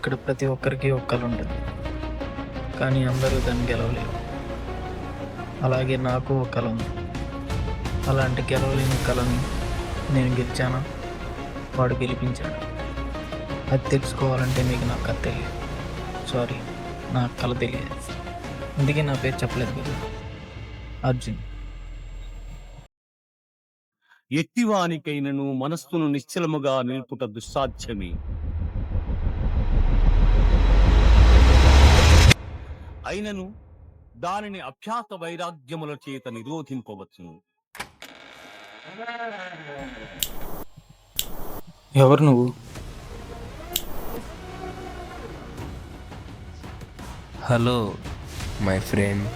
ఇక్కడ ప్రతి ఒక్కరికి ఒక కల ఉంటుంది, కానీ అందరూ దాన్ని గెలవలేరు. అలాగే నాకు ఒక కల ఉంది. అలాంటి గెలవలేని కళని నేను గెలిచానా, వాడు గెలిపించాడు. అది తెలుసుకోవాలంటే మీకు నా కథ తెలియదు. సారీ, నా కళ తెలియదు. అందుకే నా పేరు చెప్పలేదు కదా. అర్జున్. ఎట్టివానికైనను మనస్సును నిశ్చలముగా నిలుపుట దుస్సాధ్యమే. అయినను దానిని అభ్యాస వైరాగ్యముల చేత నిరోధింపవచ్చును. ఎవరు నువ్వు? Hello my friend.